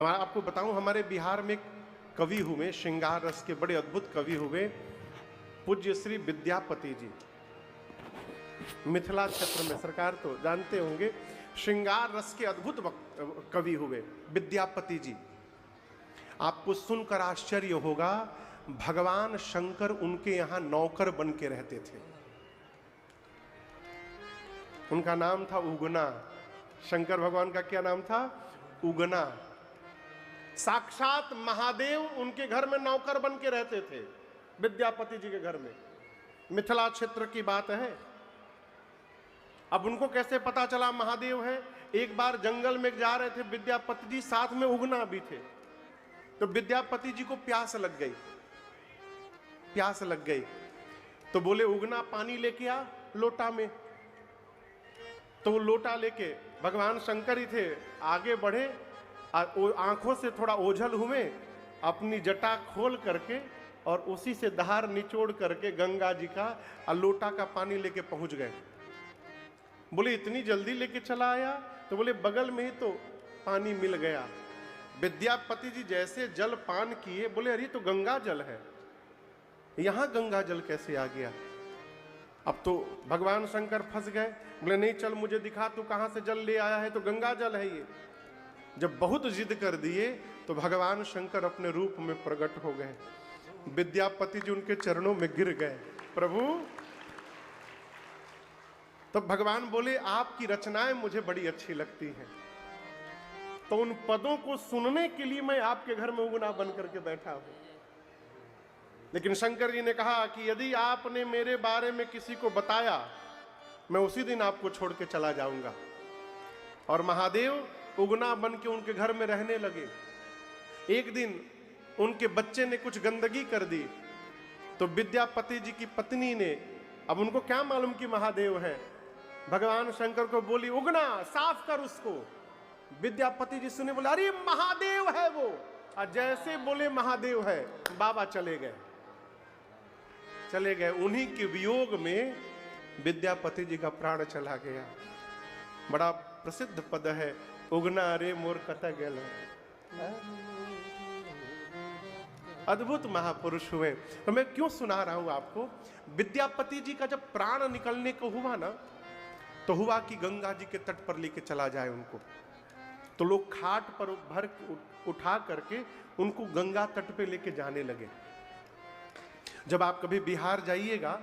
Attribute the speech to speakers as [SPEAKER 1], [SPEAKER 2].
[SPEAKER 1] आपको बताऊं, हमारे बिहार में कवि हुए, श्रृंगार रस के बड़े अद्भुत कवि हुए, पूज्य श्री विद्यापति जी। मिथिला क्षेत्र में सरकार तो जानते होंगे, श्रृंगार रस के अद्भुत कवि हुए विद्यापति जी। आपको सुनकर आश्चर्य होगा, भगवान शंकर उनके यहां नौकर बन के रहते थे। उनका नाम था उगना। शंकर भगवान का क्या नाम था? उगना। साक्षात महादेव उनके घर में नौकर बन के रहते थे, विद्यापति जी के घर में। मिथिला क्षेत्र की बात है। अब उनको कैसे पता चला महादेव है? एक बार जंगल में जा रहे थे विद्यापति जी, साथ में उगना भी थे। तो विद्यापति जी को प्यास लग गई। प्यास लग गई तो बोले, उगना पानी लेके आ लोटा में। तो वो लोटा लेके, भगवान शंकर ही थे, आगे बढ़े, आंखों से थोड़ा ओझल हुए, अपनी जटा खोल करके और उसी से धार निचोड़ करके गंगा जी का लोटा का पानी लेके पहुंच गए। बोले, इतनी जल्दी लेके चला आया? तो बोले, बगल में ही तो पानी मिल गया। विद्यापति जी जैसे जल पान किए, बोले, अरे तो गंगा जल है, यहां गंगा जल कैसे आ गया? अब तो भगवान शंकर फंस गए। बोले, नहीं, चल मुझे दिखा, तू कहां से जल ले आया है? तो गंगा जल है ये। जब बहुत जिद कर दिए तो भगवान शंकर अपने रूप में प्रकट हो गए। विद्यापति जी उनके चरणों में गिर गए, प्रभु। तो भगवान बोले, आपकी रचनाएं मुझे बड़ी अच्छी लगती हैं, तो उन पदों को सुनने के लिए मैं आपके घर में उगना बन करके बैठा हूं। लेकिन शंकर जी ने कहा कि यदि आपने मेरे बारे में किसी को बताया, मैं उसी दिन आपको छोड़ के चला जाऊंगा। और महादेव उगना बन के उनके घर में रहने लगे। एक दिन उनके बच्चे ने कुछ गंदगी कर दी, तो विद्यापति जी की पत्नी ने, अब उनको क्या मालूम कि महादेव है, भगवान शंकर को बोली, उगना साफ कर उसको। विद्यापति जी सुने, बोले, अरे महादेव है वो। और जैसे बोले महादेव है, बाबा चले गए। चले गए। उन्हीं के वियोग में विद्यापति जी का प्राण चला गया। बड़ा प्रसिद्ध पद है, उगना रे मोर कता गेल। अद्भुत महापुरुष हुए। तो मैं क्यों सुना रहा हूं आपको? विद्यापति जी का जब प्राण निकलने को हुआ ना, तो हुआ कि गंगा जी के तट पर लेके चला जाए उनको। तो लोग खाट पर भर उठा करके उनको गंगा तट पे लेके जाने लगे। जब आप कभी बिहार जाइएगा